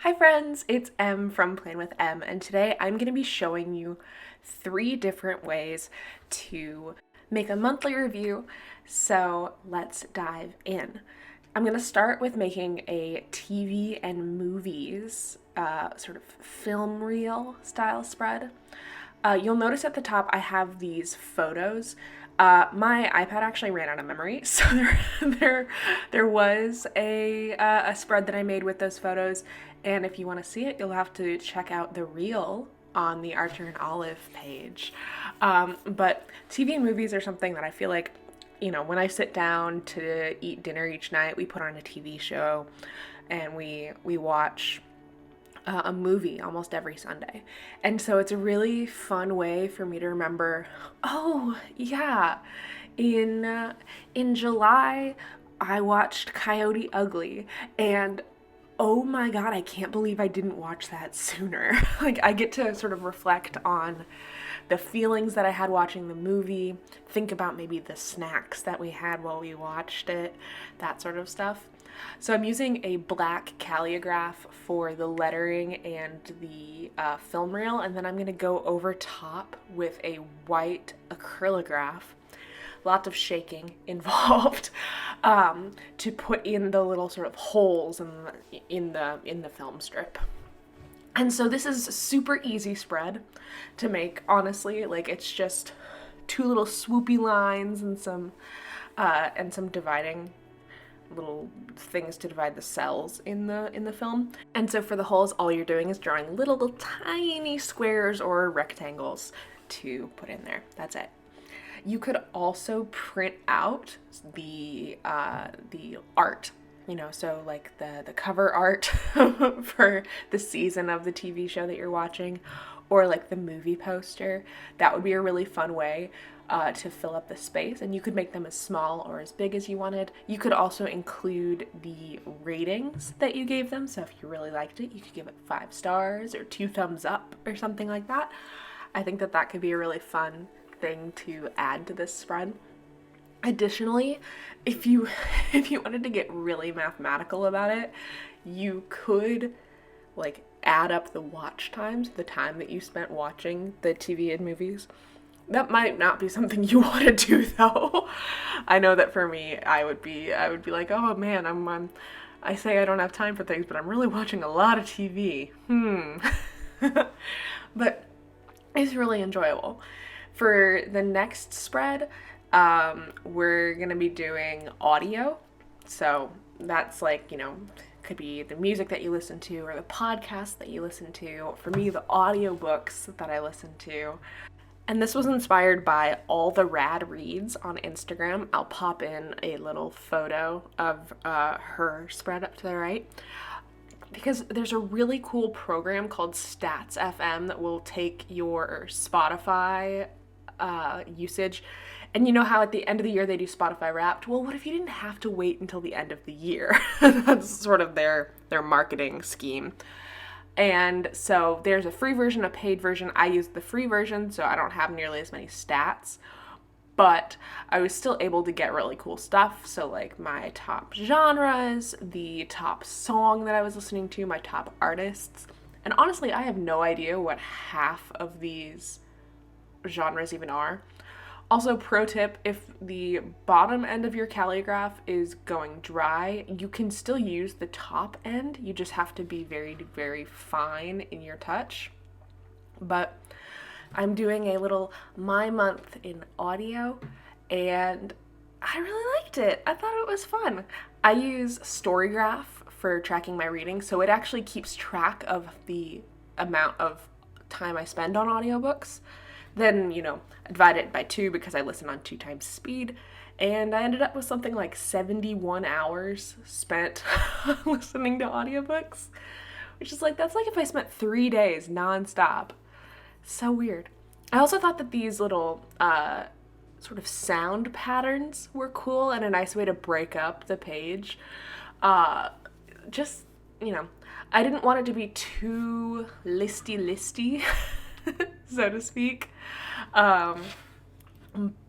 Hi friends, it's Em from Plan with Em, and today I'm going to be showing you 3 different ways to make a monthly review. So let's dive in. I'm going to start with making a TV and movies sort of film reel style spread. You'll notice at the top I have these photos. My iPad actually ran out of memory, so there was a spread that I made with those photos, and if you want to see it, you'll have to check out the reel on the Archer and Olive page. But TV and movies are something that I feel like, when I sit down to eat dinner each night, we put on a TV show, and we watch a movie almost every Sunday. And so it's a really fun way for me to remember, oh, yeah, in July I watched Coyote Ugly, and oh my god, I can't believe I didn't watch that sooner. Like, I get to sort of reflect on the feelings that I had watching the movie, think about maybe the snacks that we had while we watched it, that sort of stuff. So I'm using a black calligraph for the lettering and the film reel, and then I'm going to go over top with a white acrylograph. Lots of shaking involved to put in the little sort of holes in the film strip. And so this is a super easy spread to make, honestly. Like, it's just 2 little swoopy lines and some dividing little things to divide the cells in the film. And so for the holes, all you're doing is drawing little tiny squares or rectangles to put in there. That's it. You could also print out the art, so like the cover art for the season of the TV show that you're watching, or like the movie poster. That would be a really fun way to fill up the space, and you could make them as small or as big as you wanted. You could also include the ratings that you gave them, so if you really liked it, you could give it 5 stars or 2 thumbs up or something like that. I think that could be a really fun thing to add to this spread. Additionally, if you wanted to get really mathematical about it, you could like add up the watch times, the time that you spent watching the TV and movies. That might not be something you want to do, though. I know that for me, I would be like, oh man, I say I don't have time for things, but I'm really watching a lot of TV. But it's really enjoyable. For the next spread, we're gonna be doing audio. So that's like, could be the music that you listen to or the podcast that you listen to. For me, the audiobooks that I listen to. And this was inspired by All the Rad Reads on Instagram. I'll pop in a little photo of her spread up to the right, because there's a really cool program called Stats FM that will take your Spotify usage. And you know how at the end of the year they do Spotify Wrapped? Well, what if you didn't have to wait until the end of the year? That's sort of their marketing scheme. And so there's a free version, a paid version. I used the free version, so I don't have nearly as many stats, but I was still able to get really cool stuff. So like my top genres, the top song that I was listening to, my top artists. And honestly, I have no idea what half of these genres even are. Also, pro tip, if the bottom end of your calligraph is going dry, you can still use the top end. You just have to be very, very fine in your touch. But I'm doing a little My Month in audio, and I really liked it. I thought it was fun. I use Storygraph for tracking my reading, so it actually keeps track of the amount of time I spend on audiobooks. Then, I divide it by 2 because I listen on 2 times speed. And I ended up with something like 71 hours spent listening to audiobooks. Which is like, that's like if I spent 3 days nonstop. So weird. I also thought that these little sort of sound patterns were cool and a nice way to break up the page. Just, I didn't want it to be too listy, so to speak.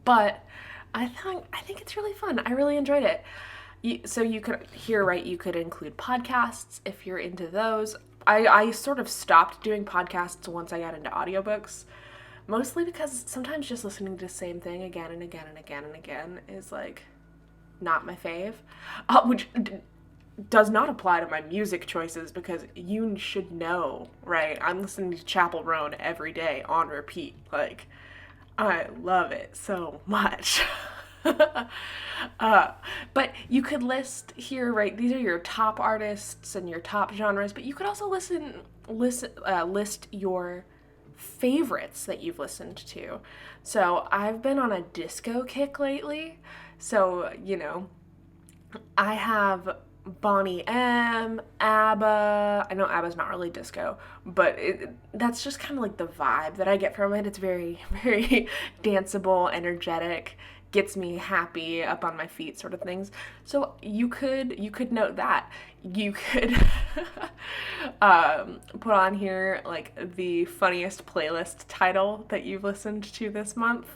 But I think it's really fun. I really enjoyed it. So you could include podcasts if you're into those. I sort of stopped doing podcasts once I got into audiobooks, mostly because sometimes just listening to the same thing again and again and again and again is like not my fave, which does not apply to my music choices because you should know, right? I'm listening to Chapel Roan every day on repeat. Like, I love it so much. But you could list here, right? These are your top artists and your top genres, but you could also list your favorites that you've listened to. So I've been on a disco kick lately. So, I have Bonnie M, ABBA. I know ABBA's not really disco, but that's just kind of like the vibe that I get from it. It's very, very danceable, energetic, gets me happy, up on my feet, sort of things. So you could note that. You could put on here like the funniest playlist title that you've listened to this month.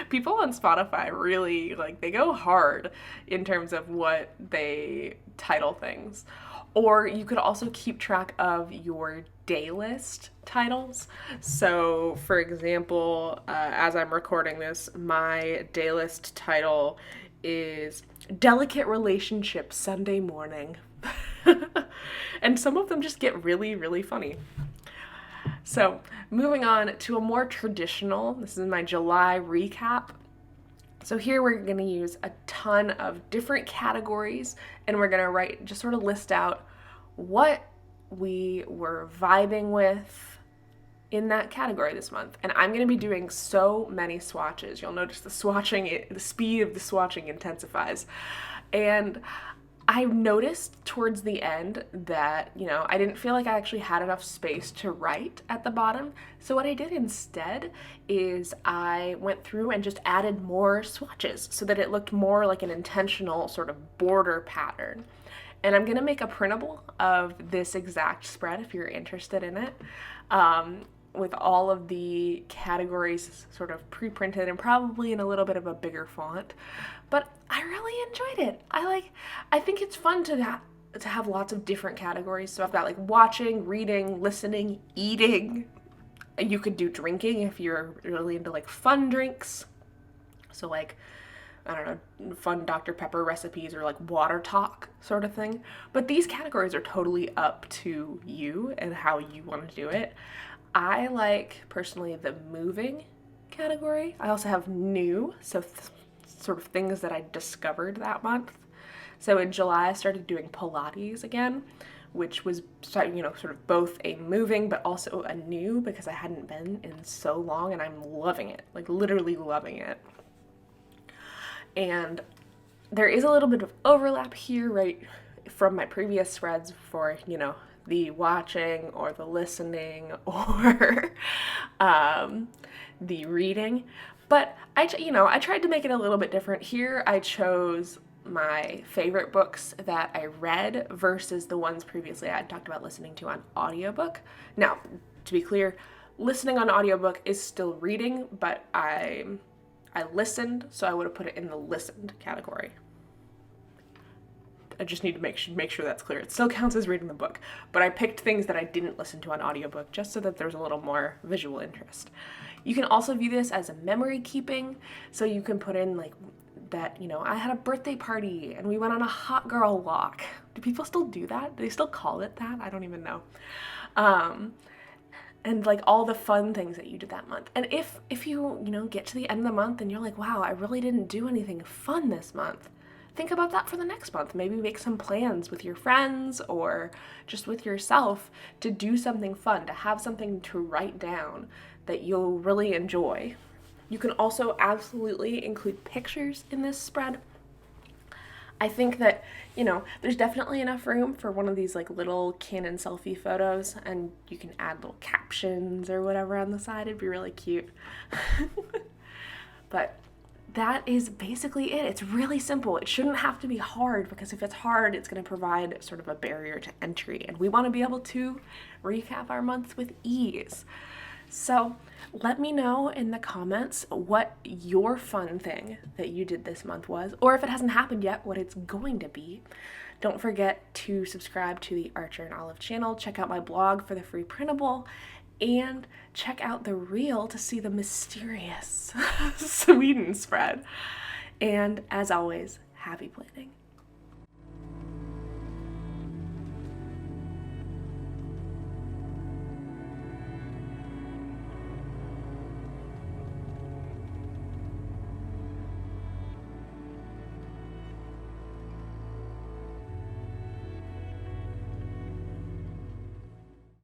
People on Spotify really, like, they go hard in terms of what they title things. Or you could also keep track of your day list titles. So, for example, as I'm recording this, my day list title is Delicate Relationship Sunday Morning. And some of them just get really, really funny. So, moving on to a more traditional, this is my July recap. So here we're going to use a ton of different categories, and we're going to just sort of list out what we were vibing with in that category this month. And I'm going to be doing so many swatches. You'll notice the speed of the swatching intensifies. And I noticed towards the end that, I didn't feel like I actually had enough space to write at the bottom. So what I did instead is I went through and just added more swatches so that it looked more like an intentional sort of border pattern. And I'm going to make a printable of this exact spread if you're interested in it, with all of the categories sort of pre-printed and probably in a little bit of a bigger font. But I really enjoyed it. I think it's fun to have lots of different categories. So I've got like watching, reading, listening, eating. You could do drinking if you're really into like fun drinks. So like, I don't know, fun Dr. Pepper recipes or like water talk sort of thing. But these categories are totally up to you and how you want to do it. I like personally the moving category. I also have new, so sort of things that I discovered that month. So in July I started doing Pilates again, which was, sort of both a moving but also a new, because I hadn't been in so long, and I'm loving it, like literally loving it. And there is a little bit of overlap here, right, from my previous spreads for, the watching or the listening or the reading. But I tried to make it a little bit different. Here I chose my favorite books that I read versus the ones previously I had talked about listening to on audiobook. Now, to be clear, listening on audiobook is still reading, but I listened, so I would have put it in the listened category. I just need to make sure that's clear. It still counts as reading the book, but I picked things that I didn't listen to on audiobook just so that there's a little more visual interest. You can also view this as a memory keeping, so you can put in like that, I had a birthday party and we went on a hot girl walk. Do people still do that? Do they still call it that? I don't even know. And like all the fun things that you did that month. And if you get to the end of the month and you're like, wow, I really didn't do anything fun this month, think about that for the next month. Maybe make some plans with your friends or just with yourself to do something fun, to have something to write down that you'll really enjoy. You can also absolutely include pictures in this spread. I think that, there's definitely enough room for one of these like little Canon selfie photos, and you can add little captions or whatever on the side. It'd be really cute. But that is basically it. It's really simple. It shouldn't have to be hard, because if it's hard, it's going to provide sort of a barrier to entry, and we want to be able to recap our months with ease. So let me know in the comments what your fun thing that you did this month was, or if it hasn't happened yet, what it's going to be. Don't forget to subscribe to the Archer and Olive channel, check out my blog for the free printable, and check out the reel to see the mysterious Sweden spread. And as always, happy planning.